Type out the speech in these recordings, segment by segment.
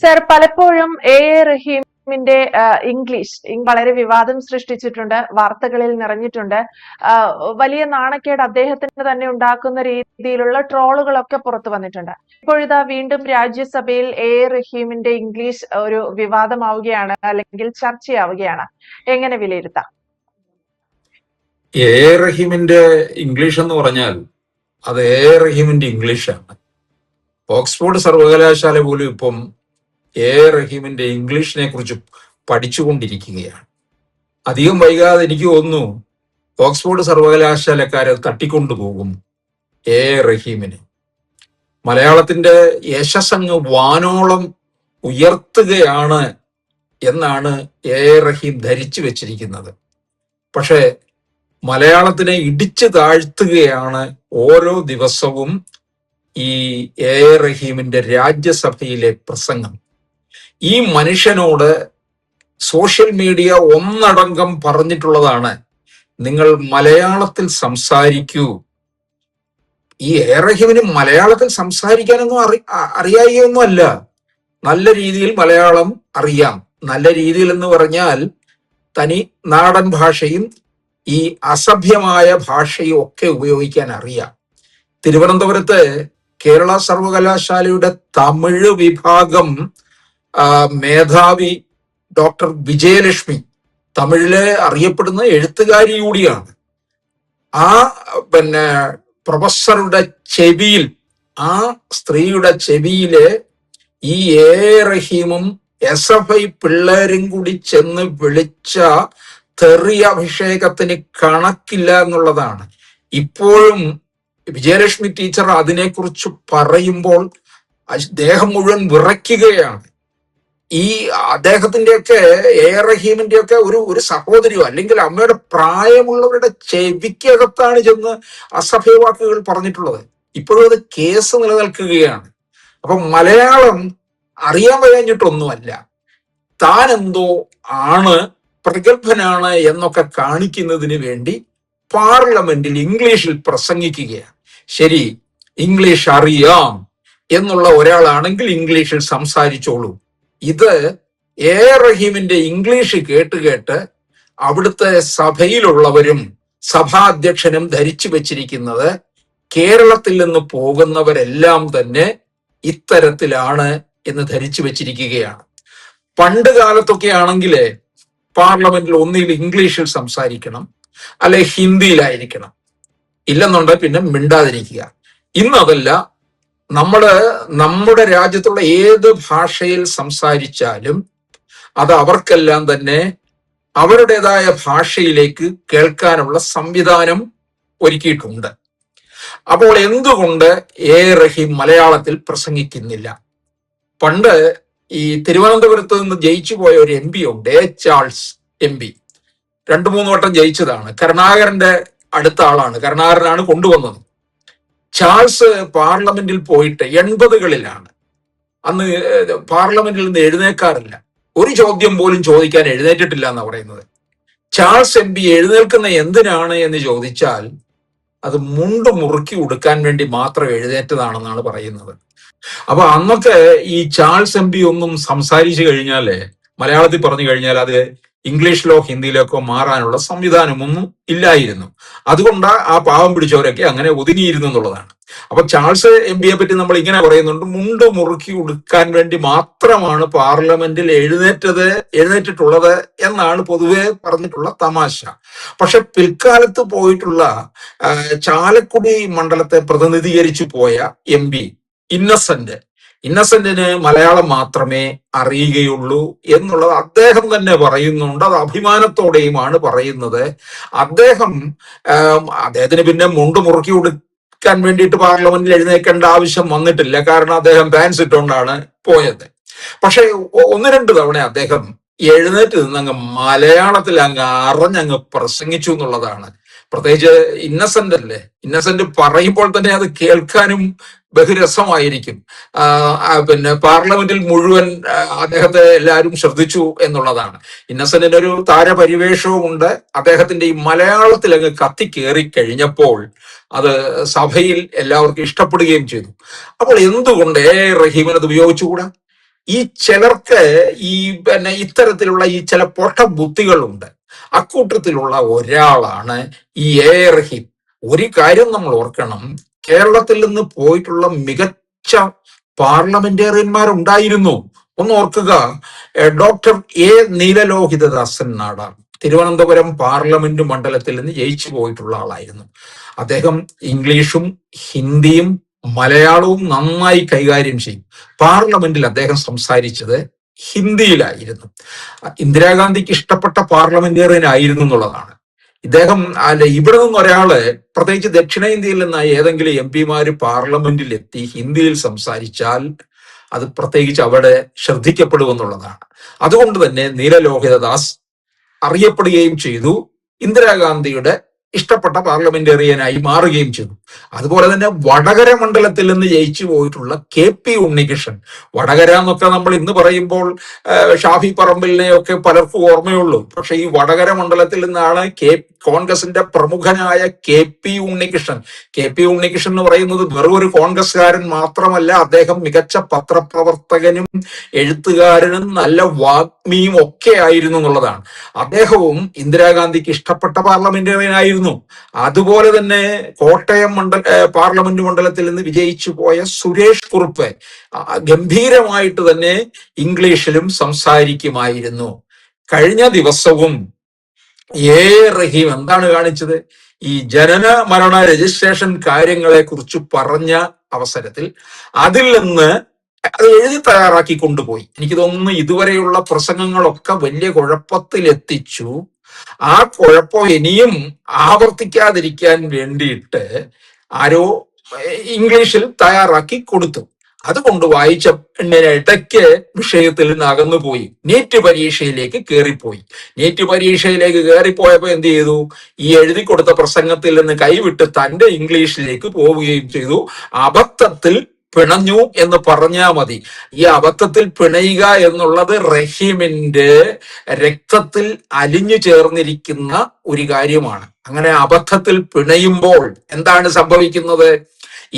Sir, പലപ്പോഴും റഹീമിന്റെ English വളരെ വിവാദം സൃഷ്ടിച്ചിട്ടുണ്ട്, വാർത്തകളിൽ നിറഞ്ഞിട്ടുണ്ട്. വലിയ നാണക്കേട് അദ്ദേഹത്തിന് തന്നെ ഉണ്ടാക്കുന്ന രീതിയിലുള്ള ട്രോളുകളൊക്കെ പുറത്തു വന്നിട്ടുണ്ട്. ഇപ്പോഴിതാ വീണ്ടും രാജ്യസഭയിൽ റഹീമിന്റെ ഇംഗ്ലീഷ് ഒരു വിവാദമാവുകയാണ്, അല്ലെങ്കിൽ ചർച്ചയാവുകയാണ്. എങ്ങനെ വിലയിരുത്താം? റഹീമിന്റെ ഇംഗ്ലീഷ് എന്ന് പറഞ്ഞാൽ അത് റഹീമിന്റെ ഇംഗ്ലീഷാണ്. ഓക്സ്ഫോർഡ് സർവകലാശാല പോലും ഇപ്പം റഹീമിന്റെ ഇംഗ്ലീഷിനെ കുറിച്ച് പഠിച്ചുകൊണ്ടിരിക്കുകയാണ്. അധികം വൈകാതെ എനിക്ക് തോന്നുന്നു ഓക്സ്ഫോർഡ് സർവകലാശാലക്കാരെ തട്ടിക്കൊണ്ടുപോകും റഹീമിനെ. മലയാളത്തിന്റെ യശസ്സങ്ങ് വാനോളം ഉയർത്തുകയാണ് എന്നാണ് റഹീം ധരിച്ചു വെച്ചിരിക്കുന്നത്. പക്ഷേ മലയാളത്തിനെ ഇടിച്ചു താഴ്ത്തുകയാണ് ഓരോ ദിവസവും ഈ റഹീമിന്റെ രാജ്യസഭയിലെ പ്രസംഗം. ഈ മനുഷ്യനോട് സോഷ്യൽ മീഡിയ ഒന്നടങ്കം പറഞ്ഞിട്ടുള്ളതാണ്, നിങ്ങൾ മലയാളത്തിൽ സംസാരിക്കൂ. ഈ റഹീമിന് മലയാളത്തിൽ സംസാരിക്കാനൊന്നും അറിയായൊന്നും അല്ല. നല്ല രീതിയിൽ മലയാളം അറിയാം. നല്ല രീതിയിൽ എന്ന് പറഞ്ഞാൽ തനി നാടൻ ഭാഷയും ഈ അസഭ്യമായ ഭാഷയും ഒക്കെ ഉപയോഗിക്കാൻ അറിയാം. തിരുവനന്തപുരത്ത് കേരള സർവകലാശാലയുടെ തമിഴ് വിഭാഗം മേധാവി ഡോക്ടർ വിജയലക്ഷ്മി തമിഴിലെ അറിയപ്പെടുന്ന എഴുത്തുകാരി കൂടിയാണ്. ആ പ്രൊഫസറുടെ ചെവിയിൽ, ആ സ്ത്രീയുടെ ചെവിയില് ഈ റഹീമും SFI പിള്ളേരും കൂടി ചെന്ന് വിളിച്ച തെറി അഭിഷേകത്തിന് കണക്കില്ല എന്നുള്ളതാണ്. ഇപ്പോഴും വിജയലക്ഷ്മി ടീച്ചർ അതിനെക്കുറിച്ച് പറയുമ്പോൾ ദേഹം മുഴുവൻ വിറയ്ക്കുകയാണ്. ഈ അദ്ദേഹത്തിന്റെയൊക്കെ റഹീമിന്റെയൊക്കെ ഒരു സഹോദരിയോ അല്ലെങ്കിൽ അമ്മയുടെ പ്രായമുള്ളവരുടെ ചെവിക്കകത്താണ് ചെന്ന് അസഭ്യ വാക്കുകൾ പറഞ്ഞിട്ടുള്ളത്. ഇപ്പോഴും അത് കേസ് നിലനിൽക്കുകയാണ്. അപ്പൊ മലയാളം അറിയാൻ വയ്യാഞ്ഞിട്ടൊന്നുമല്ല, താൻ എന്തോ ആണ്, പ്രഗത്ഭനാണ് എന്നൊക്കെ കാണിക്കുന്നതിന് വേണ്ടി പാർലമെന്റിൽ ഇംഗ്ലീഷിൽ പ്രസംഗിക്കുകയാണ്. ശരി, ഇംഗ്ലീഷ് അറിയാം എന്നുള്ള ഒരാളാണെങ്കിൽ ഇംഗ്ലീഷിൽ സംസാരിച്ചോളൂ. ഇത് റഹീമിന്റെ ഇംഗ്ലീഷ് കേട്ട് അവിടുത്തെ സഭയിലുള്ളവരും സഭാധ്യക്ഷനും ധരിച്ചു വെച്ചിരിക്കുന്നത് കേരളത്തിൽ നിന്ന് പോകുന്നവരെല്ലാം തന്നെ ഇത്തരത്തിലാണ് എന്ന് ധരിച്ചു വെച്ചിരിക്കുകയാണ്. പണ്ട് കാലത്തൊക്കെ ആണെങ്കിൽ പാർലമെന്റിൽ ഒന്നിൽ ഇംഗ്ലീഷിൽ സംസാരിക്കണം, അല്ലെ ഹിന്ദിയിലായിരിക്കണം, ഇല്ലെന്നുണ്ടെങ്കിൽ പിന്നെ മിണ്ടാതിരിക്കുക. ഇന്നതല്ല. നമ്മുടെ രാജ്യത്തുള്ള ഏത് ഭാഷയിൽ സംസാരിച്ചാലും അത് അവർക്കെല്ലാം തന്നെ അവരുടേതായ ഭാഷയിലേക്ക് കേൾക്കാനുള്ള സംവിധാനം ഒരുക്കിയിട്ടുണ്ട്. അപ്പോൾ എന്തുകൊണ്ട് റഹീം മലയാളത്തിൽ പ്രസംഗിക്കുന്നില്ല? പണ്ട് ഈ തിരുവനന്തപുരത്ത് നിന്ന് ജയിച്ചു പോയ ഒരു MP ഉണ്ട്, ചാൾസ് MP. 2-3 വട്ടം ജയിച്ചതാണ്. കരുണാകരന്റെ അടുത്ത ആളാണ്. കരുണാകരനാണ് കൊണ്ടുവന്നത്. ചാൾസ് പാർലമെന്റിൽ പോയിട്ട് 80കളിലാണ്. അന്ന് പാർലമെന്റിൽ നിന്ന് എഴുന്നേക്കാറില്ല. ഒരു ചോദ്യം പോലും ചോദിക്കാൻ എഴുന്നേറ്റിട്ടില്ല എന്നാണ് പറയുന്നത്. ചാൾസ് MP എഴുന്നേൽക്കുന്ന എന്തിനാണ് എന്ന് ചോദിച്ചാൽ അത് മുണ്ട് മുറുക്കി ഉടുക്കാൻ വേണ്ടി മാത്രം എഴുന്നേറ്റതാണെന്നാണ് പറയുന്നത്. അപ്പൊ അന്നൊക്കെ ഈ ചാൾസ് MP ഒന്നും സംസാരിച്ചു കഴിഞ്ഞാല്, മലയാളത്തിൽ പറഞ്ഞു കഴിഞ്ഞാൽ അത് ഇംഗ്ലീഷിലോ ഹിന്ദിയിലൊക്കെ മാറാനുള്ള സംവിധാനമൊന്നും ഇല്ലായിരുന്നു. അതുകൊണ്ട് ആ പാവം പിടിച്ചവരൊക്കെ അങ്ങനെ ഒതുങ്ങിയിരുന്നു എന്നുള്ളതാണ്. അപ്പൊ ചാൾസ് MP പറ്റി നമ്മൾ ഇങ്ങനെ പറയുന്നുണ്ട്, മുണ്ട് മുറുക്കി ഉടുക്കാൻ വേണ്ടി മാത്രമാണ് പാർലമെന്റിൽ എഴുന്നേറ്റിട്ടുള്ളത് എന്നാണ് പൊതുവെ പറഞ്ഞിട്ടുള്ള തമാശ. പക്ഷെ പിൽക്കാലത്ത് പോയിട്ടുള്ള ചാലക്കുടി മണ്ഡലത്തെ പ്രതിനിധീകരിച്ചു പോയ MP ഇന്നസെന്റിന് മലയാളം മാത്രമേ അറിയുകയുള്ളൂ എന്നുള്ളത് അദ്ദേഹം തന്നെ പറയുന്നുണ്ട്. അത് അഭിമാനത്തോടെയുമാണ് പറയുന്നത്. അദ്ദേഹത്തിന് പിന്നെ മുണ്ട് മുറുക്കി ഉടുക്കാൻ വേണ്ടിയിട്ട് പാർലമെന്റിൽ എഴുന്നേൽക്കേണ്ട ആവശ്യം വന്നിട്ടില്ല. കാരണം അദ്ദേഹം പാൻസ് ഇട്ടുകൊണ്ടാണ് പോയത്. പക്ഷെ 1-2 തവണ അദ്ദേഹം എഴുന്നേറ്റ് നിന്ന് അങ്ങ് മലയാളത്തിൽ അറിഞ്ഞങ്ങ് പ്രസംഗിച്ചു എന്നുള്ളതാണ്. പ്രത്യേകിച്ച് ഇന്നസെന്റ് അല്ലേ, ഇന്നസെന്റ് പറയുമ്പോൾ തന്നെ അത് കേൾക്കാനും ബഹുരസമായിരിക്കും. പാർലമെന്റിൽ മുഴുവൻ അദ്ദേഹത്തെ എല്ലാവരും ശ്രദ്ധിച്ചു എന്നുള്ളതാണ്. ഇന്നസെന്റിന്റെ ഒരു താരപരിവേഷവും ഉണ്ട്. അദ്ദേഹത്തിന്റെ ഈ മലയാളത്തിൽ അങ്ങ് കത്തിക്കേറി കഴിഞ്ഞപ്പോൾ അത് സഭയിൽ എല്ലാവർക്കും ഇഷ്ടപ്പെടുകയും ചെയ്തു. അപ്പോൾ എന്തുകൊണ്ട് റഹീമിന് അത് ഉപയോഗിച്ചുകൂടാ? ഈ ചിലർക്ക് ഈ ഇത്തരത്തിലുള്ള ഈ ചില പൊട്ട ബുദ്ധികളുണ്ട്. അക്കൂട്ടത്തിലുള്ള ഒരാളാണ് ഈ എ റഹീം. ഒരു കാര്യം നമ്മൾ ഓർക്കണം, കേരളത്തിൽ നിന്ന് പോയിട്ടുള്ള മികച്ച പാർലമെന്റേറിയന്മാരുണ്ടായിരുന്നു. ഒന്ന് ഓർക്കുക, doctor A Neelalohithadasan Nadar Thiruvananthapuram parliament മണ്ഡലത്തിൽ നിന്ന് ജയിച്ചു പോയിട്ടുള്ള ആളായിരുന്നു. അദ്ദേഹം ഇംഗ്ലീഷും ഹിന്ദിയും മലയാളവും നന്നായി കൈകാര്യം ചെയ്യും. പാർലമെന്റിൽ അദ്ദേഹം സംസാരിച്ചത് ഹിന്ദിയിലായിരുന്നു. ഇന്ദിരാഗാന്ധിക്ക് ഇഷ്ടപ്പെട്ട പാർലമെന്റേറിയൻ ആയിരുന്നു എന്നുള്ളതാണ്. ഇദ്ദേഹം ഇവിടെ നിന്ന് ഒരാള്, പ്രത്യേകിച്ച് ദക്ഷിണേന്ത്യയിൽ നിന്ന് ഏതെങ്കിലും എം പിമാര് പാർലമെന്റിൽ എത്തി ഹിന്ദിയിൽ സംസാരിച്ചാൽ അത് പ്രത്യേകിച്ച് അവിടെ ശ്രദ്ധിക്കപ്പെടുമെന്നുള്ളതാണ്. അതുകൊണ്ട് തന്നെ നീലലോഹിതദാസ് അറിയപ്പെടുകയും ചെയ്തു, ഇന്ദിരാഗാന്ധിയുടെ ഇഷ്ടപ്പെട്ട പാർലമെന്റേറിയനായി മാറുകയും ചെയ്തു. അതുപോലെ തന്നെ വടകര മണ്ഡലത്തിൽ നിന്ന് ജയിച്ചു പോയിട്ടുള്ള KP ഉണ്ണികൃഷ്ണൻ, വടകര എന്നൊക്കെ നമ്മൾ ഇന്ന് പറയുമ്പോൾ ഷാഫി പറമ്പിലിനെയൊക്കെ പലർക്കും ഓർമ്മയുള്ളൂ. പക്ഷെ ഈ വടകര മണ്ഡലത്തിൽ നിന്നാണ് കോൺഗ്രസിന്റെ പ്രമുഖനായ KP ഉണ്ണികൃഷ്ണൻ. KP ഉണ്ണികൃഷ്ണൻ എന്ന് പറയുന്നത് വെറും ഒരു കോൺഗ്രസ്സുകാരൻ മാത്രമല്ല, അദ്ദേഹം മികച്ച പത്രപ്രവർത്തകനും എഴുത്തുകാരനും നല്ല വാഗ്മിയും ഒക്കെ ആയിരുന്നു എന്നുള്ളതാണ്. അദ്ദേഹവും ഇന്ദിരാഗാന്ധിക്ക് ഇഷ്ടപ്പെട്ട പാർലമെന്റേറിയനായിരുന്നു. അതുപോലെ തന്നെ കോട്ടയം പാർലമെന്റ് മണ്ഡലത്തിൽ നിന്ന് വിജയിച്ചു പോയ സുരേഷ് കുറുപ്പ് ഗംഭീരമായിട്ട് തന്നെ ഇംഗ്ലീഷിലും സംസാരിക്കുമായിരുന്നു. കഴിഞ്ഞ ദിവസവും എ റഹീം എന്താണ് കാണിച്ചത്? ഈ ജനന മരണ രജിസ്ട്രേഷൻ കാര്യങ്ങളെ കുറിച്ച് പറഞ്ഞ അവസരത്തിൽ അതിൽ നിന്ന് അത് എഴുതി തയ്യാറാക്കി കൊണ്ടുപോയി. എനിക്ക് തോന്നുന്നു ഇതുവരെയുള്ള പ്രസംഗങ്ങളൊക്കെ വലിയ കുഴപ്പത്തിലെത്തിച്ചു. ആ കുഴപ്പം ഇനിയും ആവർത്തിക്കാതിരിക്കാൻ വേണ്ടിയിട്ട് ആരോ ഇംഗ്ലീഷിൽ തയ്യാറാക്കി കൊടുത്തു. അതുകൊണ്ട് വായിച്ച ഇടയ്ക്ക് വിഷയത്തിൽ നിന്ന് അകന്നുപോയി, നീറ്റ് പരീക്ഷയിലേക്ക് കയറിപ്പോയി. നീറ്റ് പരീക്ഷയിലേക്ക് കയറിപ്പോയപ്പോ എന്ത് ചെയ്തു? ഈ എഴുതി കൊടുത്ത പ്രസംഗത്തിൽ നിന്ന് കൈവിട്ട് തന്റെ ഇംഗ്ലീഷിലേക്ക് പോവുകയും ചെയ്തു. അബദ്ധത്തിൽ പിണഞ്ഞു എന്ന് പറഞ്ഞാൽ മതി. ഈ അബദ്ധത്തിൽ പിണയുക എന്നുള്ളത് റഹീമിന്റെ രക്തത്തിൽ അലിഞ്ഞു ചേർന്നിരിക്കുന്ന ഒരു കാര്യമാണ്. അങ്ങനെ അബദ്ധത്തിൽ പിണയുമ്പോൾ എന്താണ് സംഭവിക്കുന്നത്?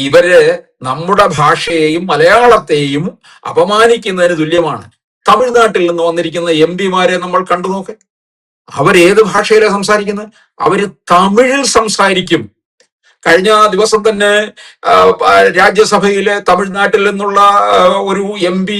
ഇവര് നമ്മുടെ ഭാഷയെയും മലയാളത്തെയും അപമാനിക്കുന്നതിന് തുല്യമാണ്. തമിഴ്നാട്ടിൽ നിന്ന് വന്നിരിക്കുന്ന MP നമ്മൾ കണ്ടു നോക്ക്. അവരേത് ഭാഷയിലാണ് സംസാരിക്കുന്നത്? അവര് തമിഴിൽ സംസാരിക്കും. കഴിഞ്ഞ ദിവസം തന്നെ രാജ്യസഭയിലെ തമിഴ്നാട്ടിൽ നിന്നുള്ള ഒരു MP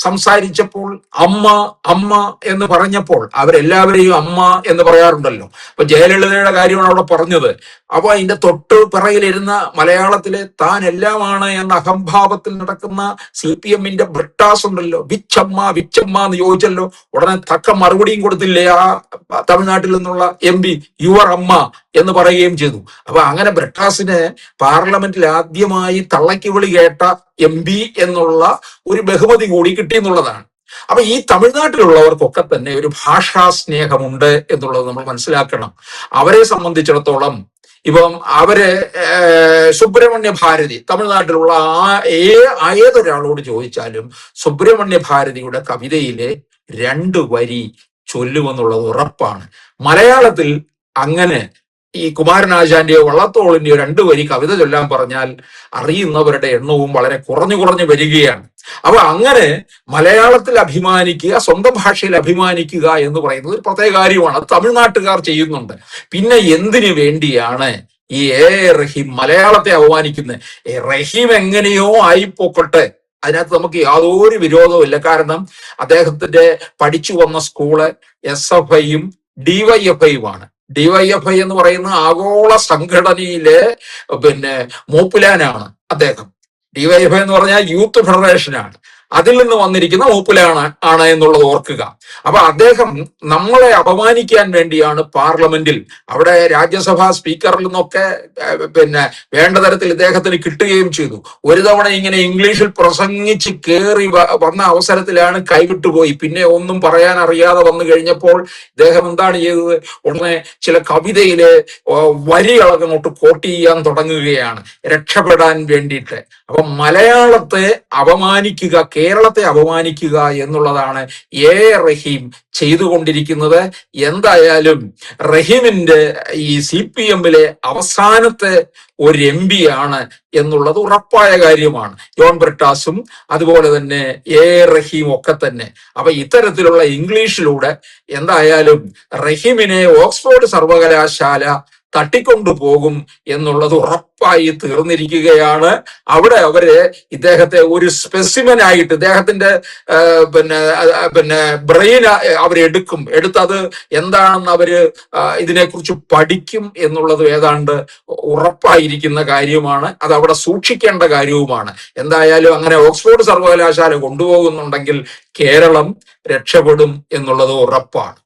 സംസാരിച്ചപ്പോൾ അമ്മ അമ്മ എന്ന് പറഞ്ഞപ്പോൾ അവരെല്ലാവരെയും അമ്മ എന്ന് പറയാറുണ്ടല്ലോ. അപ്പൊ ജയലളിതയുടെ കാര്യമാണ് അവിടെ പറഞ്ഞത്. അപ്പൊ അതിന്റെ തൊട്ട് പിറകിലിരുന്ന മലയാളത്തിലെ താൻ എല്ലാമാണ് എന്ന അഹംഭാവത്തിൽ നടക്കുന്ന CPM-ന്റെ ബ്രിട്ടാസ് ഉണ്ടല്ലോ, വിച്ചമ്മ വിച്ചമ്മ എന്ന് ചോദിച്ചല്ലോ. ഉടനെ തക്ക മറുപടിയും കൊടുത്തില്ലേ ആ തമിഴ്നാട്ടിൽ നിന്നുള്ള MP, യുവർ അമ്മ എന്ന് പറയുകയും ചെയ്തു. അപ്പൊ അങ്ങനെ ബ്രിട്ടാസിന് പാർലമെന്റിൽ ആദ്യമായി തള്ളയ്ക്ക് വിളി കേട്ട MP എന്നുള്ള ഒരു ബഹുമതി കൂടി കിട്ടി എന്നുള്ളതാണ്. അപ്പൊ ഈ തമിഴ്നാട്ടിലുള്ളവർക്കൊക്കെ തന്നെ ഒരു ഭാഷാ സ്നേഹമുണ്ട് എന്നുള്ളത് നമ്മൾ മനസ്സിലാക്കണം. അവരെ സംബന്ധിച്ചിടത്തോളം ഇപ്പം അവര് സുബ്രഹ്മണ്യ ഭാരതി, തമിഴ്നാട്ടിലുള്ള ഏതൊരാളോട് ചോദിച്ചാലും സുബ്രഹ്മണ്യ ഭാരതിയുടെ കവിതയിലെ 2 വരി ചൊല്ലുമെന്നുള്ളത് ഉറപ്പാണ്. മലയാളത്തിൽ അങ്ങനെ ഈ കുമാരനാശാന്റെയോ വള്ളത്തോളിന്റെയോ 2 വരി കവിത ചൊല്ലാൻ പറഞ്ഞാൽ അറിയുന്നവരുടെ എണ്ണവും വളരെ കുറഞ്ഞു വരികയാണ്. അപ്പൊ അങ്ങനെ മലയാളത്തിൽ അഭിമാനിക്കുക, സ്വന്തം ഭാഷയിൽ അഭിമാനിക്കുക എന്ന് പറയുന്നത് ഒരു പ്രത്യേക കാര്യമാണ്. അത് തമിഴ്നാട്ടുകാർ ചെയ്യുന്നുണ്ട്. പിന്നെ എന്തിനു വേണ്ടിയാണ് ഈ എ റഹീം മലയാളത്തെ അപമാനിക്കുന്നത്? റഹീം എങ്ങനെയോ ആയിപ്പോക്കട്ടെ, അതിനകത്ത് നമുക്ക് യാതൊരു വിരോധവും ഇല്ല. കാരണം അദ്ദേഹത്തിന്റെ പഠിച്ചു വന്ന സ്കൂള് SFIയും DYFIയുമാണ്. DYFI എന്ന് പറയുന്ന ആഗോള സംഘടനയിലെ മൂപ്പിലാനാണ് അദ്ദേഹം. DYFI എന്ന് പറഞ്ഞാൽ യൂത്ത് ഫെഡറേഷനാണ്. അതിൽ നിന്ന് വന്നിരിക്കുന്ന മൂപ്പിലാണ് എന്നുള്ളത് ഓർക്കുക. അപ്പൊ അദ്ദേഹം നമ്മളെ അപമാനിക്കാൻ വേണ്ടിയാണ് പാർലമെന്റിൽ, അവിടെ രാജ്യസഭാ സ്പീക്കറിൽ നിന്നൊക്കെ വേണ്ട തരത്തിൽ ഇദ്ദേഹത്തിന് കിട്ടുകയും ചെയ്തു. ഒരു തവണ ഇങ്ങനെ ഇംഗ്ലീഷിൽ പ്രസംഗിച്ച് കയറി വന്ന അവസരത്തിലാണ് കൈവിട്ടുപോയി. പിന്നെ ഒന്നും പറയാൻ അറിയാതെ വന്നു കഴിഞ്ഞപ്പോൾ ഇദ്ദേഹം എന്താണ് ചെയ്തത്? ഉടനെ ചില കവിതയിലെ വരികളൊക്കെ അങ്ങോട്ട് കോട്ട് ചെയ്യാൻ തുടങ്ങുകയാണ് രക്ഷപ്പെടാൻ വേണ്ടിയിട്ട്. അപ്പൊ മലയാളത്തെ അപമാനിക്കുക കേരളത്തെ അപമാനിക്കുക എന്നുള്ളതാണ് എ റഹീം ചെയ്തുകൊണ്ടിരിക്കുന്നത്. എന്തായാലും റഹീമിന്റെ ഈ CPM-ലെ അവസാനത്തെ ഒരു MP ആണ് എന്നുള്ളത് ഉറപ്പായ കാര്യമാണ്. ജോൺ ബ്രിട്ടാസും അതുപോലെ തന്നെ എ റഹീം ഒക്കെ തന്നെ. അപ്പൊ ഇത്തരത്തിലുള്ള ഇംഗ്ലീഷിലൂടെ എന്തായാലും റഹീമിനെ ഓക്സ്ഫോർഡ് സർവകലാശാല തട്ടിക്കൊണ്ടുപോകും എന്നുള്ളത് ഉറപ്പായി തീർന്നിരിക്കുകയാണ്. അവിടെ അവര് ഇദ്ദേഹത്തെ ഒരു സ്പെസിമൻ ആയിട്ട് ഇദ്ദേഹത്തിന്റെ പിന്നെ ബ്രെയിൻ എടുത്തത് എന്താണെന്ന് അവര് ഇതിനെക്കുറിച്ച് പഠിക്കും എന്നുള്ളത് ഏതാണ്ട് ഉറപ്പായിരിക്കുന്ന കാര്യമാണ്. അത് അവിടെ സൂക്ഷിക്കേണ്ട കാര്യവുമാണ്. എന്തായാലും അങ്ങനെ ഓക്സ്ഫോർഡ് സർവകലാശാല കൊണ്ടുപോകുന്നുണ്ടെങ്കിൽ കേരളം രക്ഷപ്പെടും എന്നുള്ളത് ഉറപ്പാണ്.